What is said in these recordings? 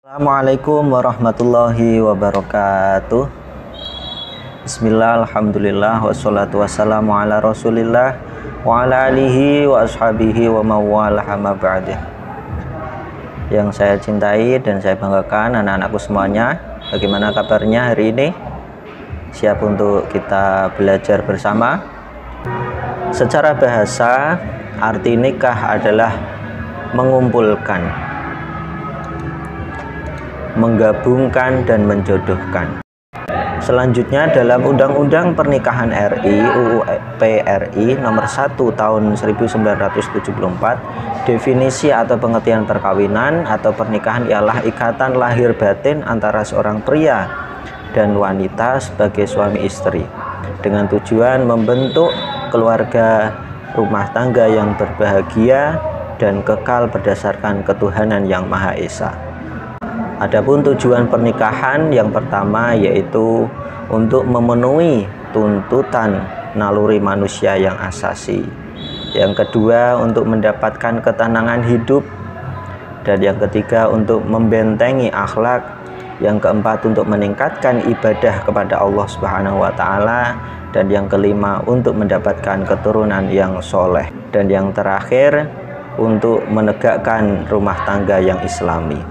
Assalamualaikum warahmatullahi wabarakatuh. Bismillah, alhamdulillah, wassalatu wassalamu ala rasulillah wa ala alihi wa ashabihi wa mawalah amma ba'dah. Yang saya cintai dan saya banggakan anak-anakku semuanya, bagaimana kabarnya hari ini? Siap untuk kita belajar bersama? Secara bahasa, arti nikah adalah mengumpulkan, menggabungkan dan menjodohkan. Selanjutnya dalam Undang-Undang Pernikahan RI UU PRI nomor 1 tahun 1974, definisi atau pengertian perkawinan atau pernikahan ialah ikatan lahir batin antara seorang pria dan wanita sebagai suami istri dengan tujuan membentuk keluarga rumah tangga yang berbahagia dan kekal berdasarkan ketuhanan yang Maha Esa. Adapun tujuan pernikahan yang pertama yaitu untuk memenuhi tuntutan naluri manusia yang asasi. Yang kedua untuk mendapatkan ketenangan hidup. Dan yang ketiga untuk membentengi akhlak. Yang keempat untuk meningkatkan ibadah kepada Allah Subhanahu wa taala. Dan yang kelima untuk mendapatkan keturunan yang soleh. Dan yang terakhir untuk menegakkan rumah tangga yang islami.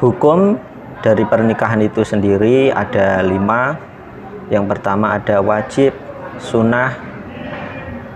Hukum dari pernikahan itu sendiri ada 5. Yang pertama ada wajib, sunnah,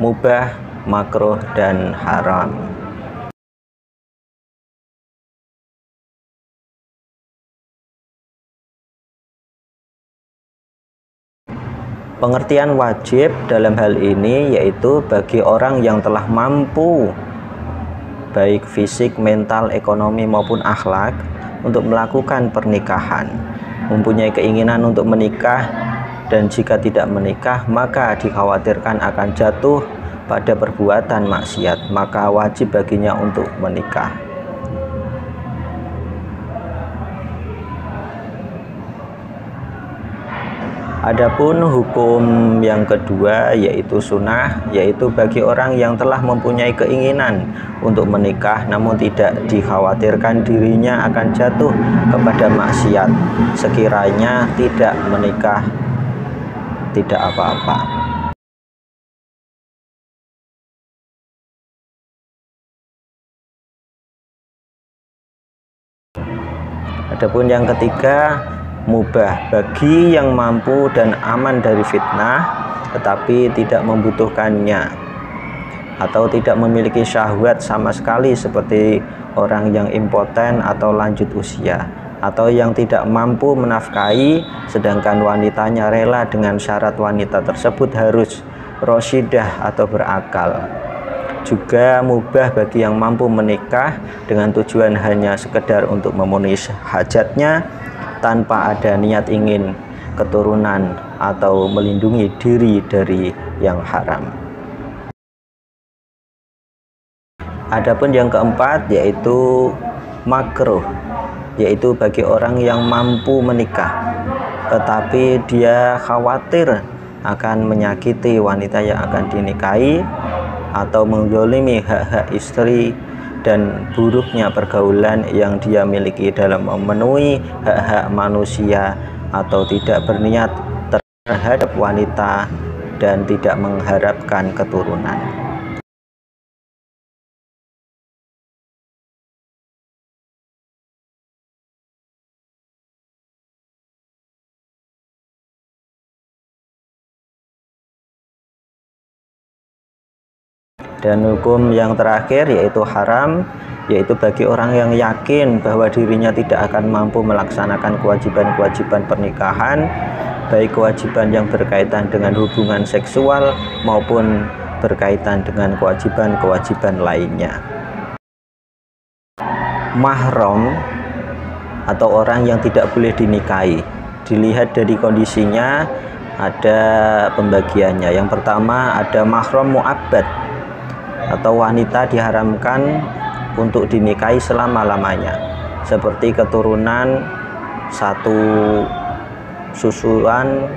mubah, makruh, dan haram. Pengertian wajib dalam hal ini yaitu bagi orang yang telah mampu baik fisik, mental, ekonomi maupun akhlak untuk melakukan pernikahan, mempunyai keinginan untuk menikah, dan jika tidak menikah maka dikhawatirkan akan jatuh pada perbuatan maksiat, maka wajib baginya untuk menikah. Adapun hukum yang kedua yaitu sunnah, yaitu bagi orang yang telah mempunyai keinginan untuk menikah namun tidak dikhawatirkan dirinya akan jatuh kepada maksiat, sekiranya tidak menikah tidak apa-apa. Adapun yang ketiga mubah, bagi yang mampu dan aman dari fitnah tetapi tidak membutuhkannya atau tidak memiliki syahwat sama sekali, seperti orang yang impoten atau lanjut usia, atau yang tidak mampu menafkahi sedangkan wanitanya rela dengan syarat wanita tersebut harus rosyidah atau berakal. Juga mubah bagi yang mampu menikah dengan tujuan hanya sekedar untuk memenuhi hajatnya tanpa ada niat ingin keturunan atau melindungi diri dari yang haram. Adapun yang keempat yaitu makruh, yaitu bagi orang yang mampu menikah tetapi dia khawatir akan menyakiti wanita yang akan dinikahi atau menzalimi hak-hak istri dan buruknya pergaulan yang dia miliki dalam memenuhi hak-hak manusia, atau tidak berniat terhadap wanita dan tidak mengharapkan keturunan. Dan hukum yang terakhir yaitu haram, yaitu bagi orang yang yakin bahwa dirinya tidak akan mampu melaksanakan kewajiban-kewajiban pernikahan, baik kewajiban yang berkaitan dengan hubungan seksual maupun berkaitan dengan kewajiban-kewajiban lainnya. Mahram atau orang yang tidak boleh dinikahi, dilihat dari kondisinya ada pembagiannya. Yang pertama ada mahram mu'abbad, atau wanita diharamkan untuk dinikahi selama-lamanya, seperti keturunan satu susuan,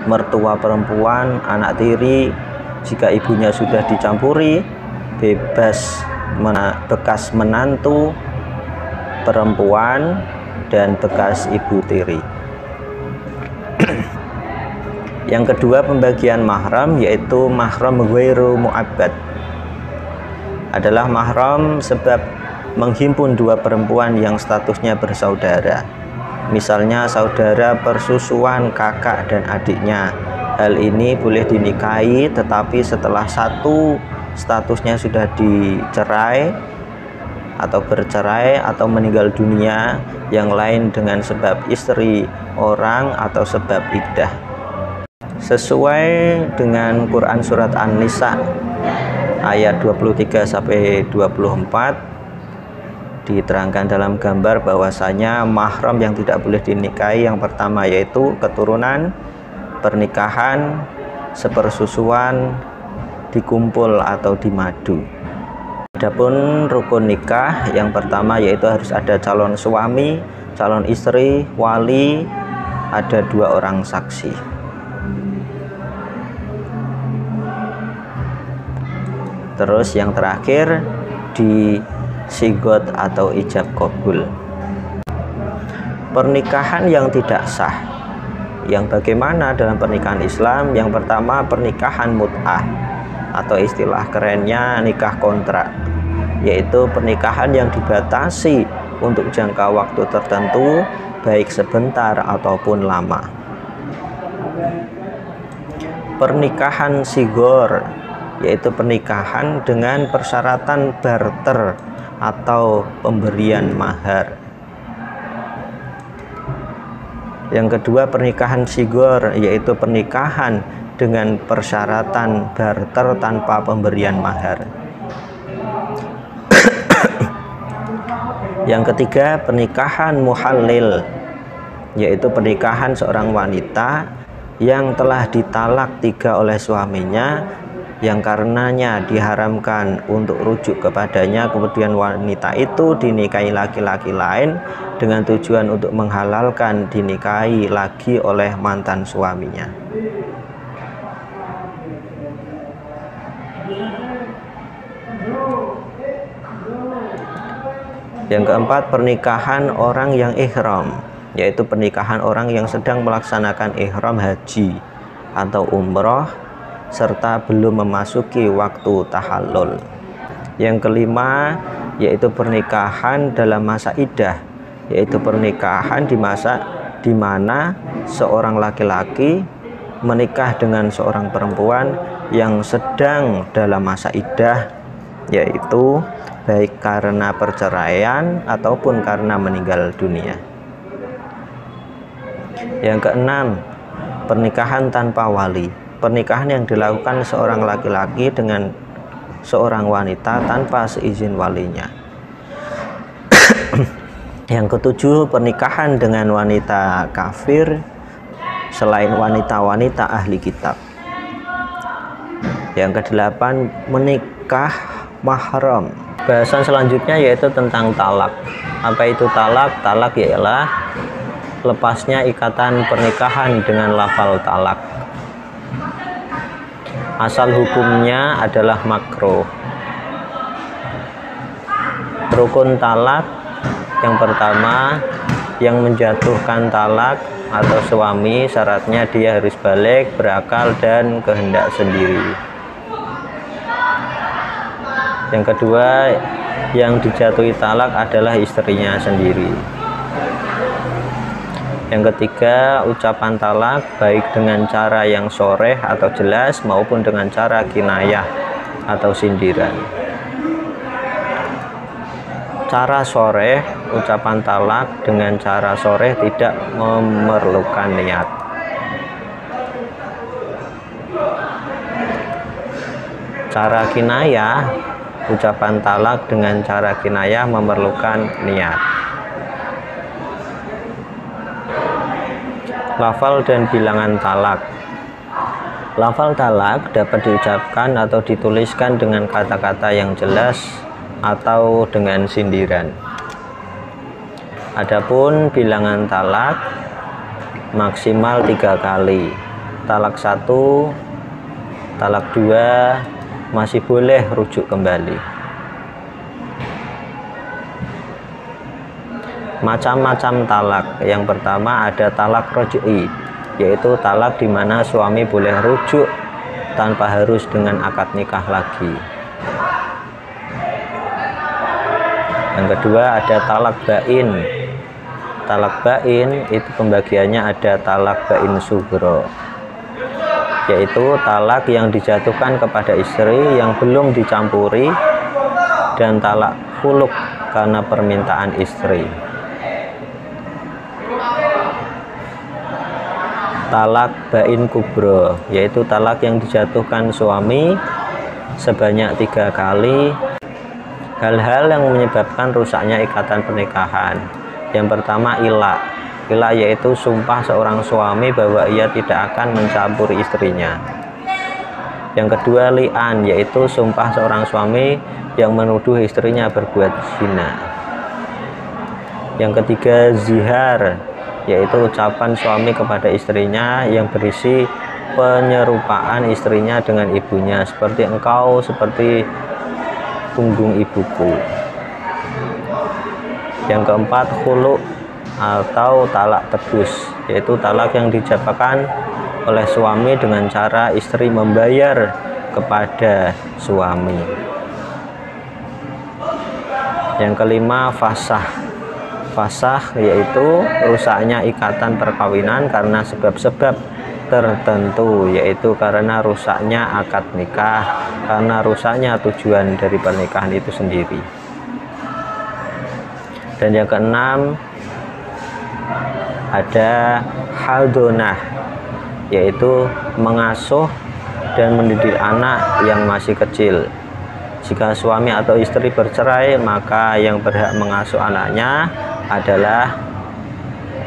mertua perempuan, anak tiri jika ibunya sudah dicampuri, bebas bekas menantu perempuan dan bekas ibu tiri. Yang kedua pembagian mahram, yaitu mahram ghairu mu'abbad, adalah mahram sebab menghimpun dua perempuan yang statusnya bersaudara. Misalnya saudara persusuan kakak dan adiknya. Hal ini boleh dinikahi, tetapi setelah satu statusnya sudah dicerai atau bercerai atau meninggal dunia, yang lain dengan sebab istri orang atau sebab iddah. Sesuai dengan Quran surat An-Nisa ayat 23 sampai 24 diterangkan dalam gambar bahwasanya mahram yang tidak boleh dinikahi yang pertama yaitu keturunan, pernikahan, sepersusuan, dikumpul atau dimadu. Adapun rukun nikah yang pertama yaitu harus ada calon suami, calon istri, wali, ada 2 orang saksi. Terus yang terakhir di sigot atau ijab qabul. Pernikahan yang tidak sah, yang bagaimana dalam pernikahan Islam? Yang pertama pernikahan mut'ah atau istilah kerennya nikah kontrak, yaitu pernikahan yang dibatasi untuk jangka waktu tertentu, baik sebentar ataupun lama. Pernikahan sigor, yaitu pernikahan dengan persyaratan barter atau pemberian mahar. Yang kedua pernikahan sigor, yaitu pernikahan dengan persyaratan barter tanpa pemberian mahar. Yang ketiga pernikahan muhallil, yaitu pernikahan seorang wanita yang telah ditalak 3 oleh suaminya, yang karenanya diharamkan untuk rujuk kepadanya, kemudian wanita itu dinikahi laki-laki lain dengan tujuan untuk menghalalkan dinikahi lagi oleh mantan suaminya. Yang keempat pernikahan orang yang ihram, yaitu pernikahan orang yang sedang melaksanakan ihram haji atau umroh serta belum memasuki waktu tahallul. Yang kelima yaitu pernikahan dalam masa iddah, yaitu pernikahan di mana seorang laki-laki menikah dengan seorang perempuan yang sedang dalam masa iddah, yaitu baik karena perceraian ataupun karena meninggal dunia. Yang keenam pernikahan tanpa wali, pernikahan yang dilakukan seorang laki-laki dengan seorang wanita tanpa seizin walinya. Yang ketujuh pernikahan dengan wanita kafir selain wanita-wanita ahli kitab. Yang kedelapan menikah mahram. Bahasan selanjutnya yaitu tentang talak. Apa itu talak? Talak ialah lepasnya ikatan pernikahan dengan lafal talak. Asal hukumnya adalah makruh. Rukun talak yang pertama, yang menjatuhkan talak atau suami, syaratnya dia harus balik, berakal, dan kehendak sendiri. Yang kedua, yang dijatuhi talak adalah istrinya sendiri. Yang ketiga, ucapan talak baik dengan cara yang sharih atau jelas maupun dengan cara kinayah atau sindiran. Cara sharih, ucapan talak dengan cara sharih tidak memerlukan niat. Cara kinayah, ucapan talak dengan cara kinayah memerlukan niat. Lafal dan bilangan talak. Lafal talak dapat diucapkan atau dituliskan dengan kata-kata yang jelas atau dengan sindiran. Adapun bilangan talak maksimal 3 kali. Talak 1, talak 2 masih boleh rujuk kembali. Macam-macam talak. Yang pertama ada talak roj'i, yaitu talak di mana suami boleh rujuk tanpa harus dengan akad nikah lagi. Yang kedua ada talak bain. Talak bain itu pembagiannya ada talak bain sugro, yaitu talak yang dijatuhkan kepada istri yang belum dicampuri, dan talak khuluk karena permintaan istri. Talak bain kubro, yaitu talak yang dijatuhkan suami sebanyak 3 kali. Hal-hal yang menyebabkan rusaknya ikatan pernikahan. Yang pertama ilah. Ilah yaitu sumpah seorang suami bahwa ia tidak akan mencampuri istrinya. Yang kedua li'an, yaitu sumpah seorang suami yang menuduh istrinya berbuat zina. Yang ketiga zihar, yaitu ucapan suami kepada istrinya yang berisi penyerupaan istrinya dengan ibunya, seperti engkau seperti punggung ibuku. Yang keempat khuluk atau talak tebus, yaitu talak yang diucapkan oleh suami dengan cara istri membayar kepada suami. Yang kelima fasah. Fasah yaitu rusaknya ikatan perkawinan karena sebab-sebab tertentu, yaitu karena rusaknya akad nikah, karena rusaknya tujuan dari pernikahan itu sendiri. Dan yang keenam ada hadonah, yaitu mengasuh dan mendidik anak yang masih kecil. Jika suami atau istri bercerai, maka yang berhak mengasuh anaknya adalah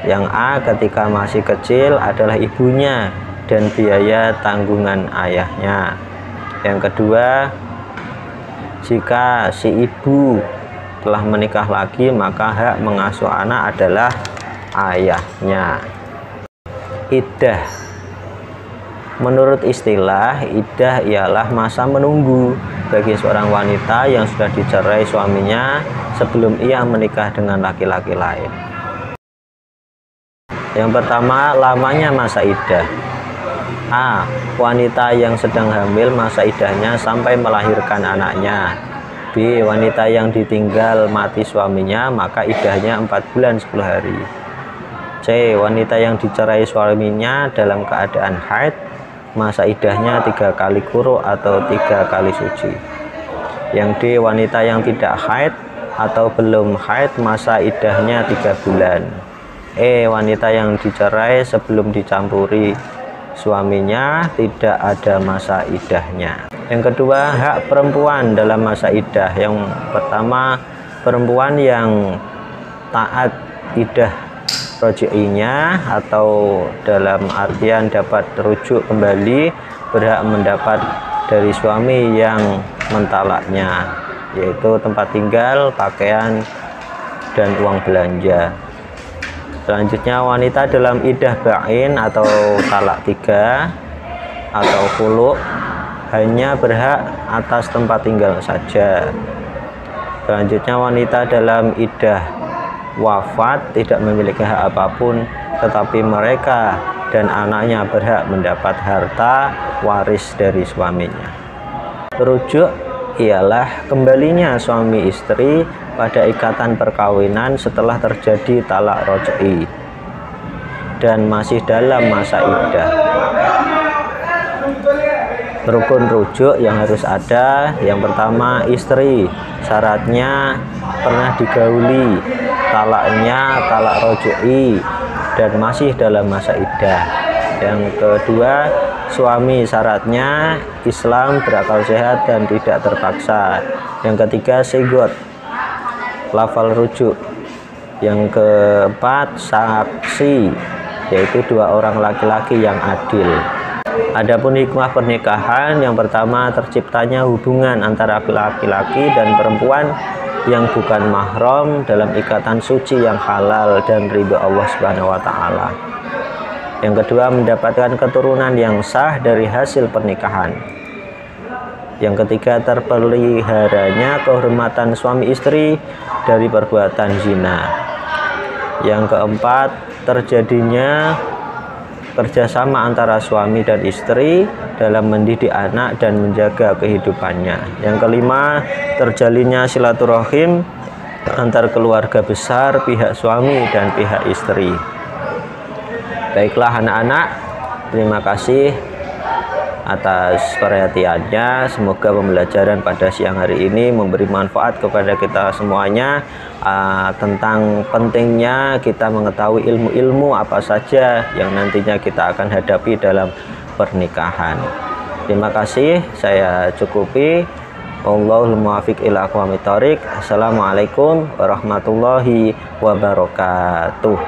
yang A, ketika masih kecil adalah ibunya dan biaya tanggungan ayahnya. Yang kedua, jika si ibu telah menikah lagi, maka hak mengasuh anak adalah ayahnya. Iddah. Menurut istilah, iddah ialah masa menunggu bagi seorang wanita yang sudah dicerai suaminya sebelum ia menikah dengan laki-laki lain. Yang pertama, lamanya masa iddah. A. Wanita yang sedang hamil, masa iddahnya sampai melahirkan anaknya. B. Wanita yang ditinggal mati suaminya, maka iddahnya 4 bulan 10 hari. C. Wanita yang dicerai suaminya dalam keadaan haid, masa iddahnya 3 kali quru atau 3 kali suci. Yang D. Wanita yang tidak haid atau belum haid, masa iddahnya 3 bulan. E. Wanita yang dicerai sebelum dicampuri suaminya, tidak ada masa iddahnya. Yang kedua, hak perempuan dalam masa iddah. Yang pertama, perempuan yang taat iddah roj'inya atau dalam artian dapat rujuk kembali, berhak mendapat dari suami yang mentalaknya, yaitu tempat tinggal, pakaian, dan uang belanja. Selanjutnya, wanita dalam iddah ba'in atau talak 3 atau khuluk hanya berhak atas tempat tinggal saja. Selanjutnya, wanita dalam iddah wafat tidak memiliki hak apapun, tetapi mereka dan anaknya berhak mendapat harta waris dari suaminya. Rujuk ialah kembalinya suami istri pada ikatan perkawinan setelah terjadi talak roj'i dan masih dalam masa iddah. Rukun rujuk yang harus ada. Yang pertama, istri, syaratnya pernah digauli, talaknya talak roj'i dan masih dalam masa iddah. Yang kedua, suami, syaratnya Islam, berakal sehat dan tidak terpaksa. Yang ketiga, sigot, lafal rujuk. Yang keempat, saksi, yaitu 2 orang laki-laki yang adil. Adapun hikmah pernikahan, yang pertama, terciptanya hubungan antara laki-laki dan perempuan yang bukan mahram dalam ikatan suci yang halal dan ridho Allah Subhanahu wa taala. Yang kedua, mendapatkan keturunan yang sah dari hasil pernikahan. Yang ketiga, terpeliharanya kehormatan suami istri dari perbuatan zina. Yang keempat, terjadinya kerjasama antara suami dan istri dalam mendidik anak dan menjaga kehidupannya. Yang kelima, terjalinnya silaturahim antar keluarga besar pihak suami dan pihak istri. Baiklah anak-anak, terima kasih atas perhatiannya. Semoga pembelajaran pada siang hari ini memberi manfaat kepada kita semuanya, tentang pentingnya kita mengetahui ilmu-ilmu apa saja yang nantinya kita akan hadapi dalam pernikahan. Terima kasih, saya cukupi. Wallahul muwaffiq ila aqwamit thoriq. Assalamualaikum warahmatullahi wabarakatuh.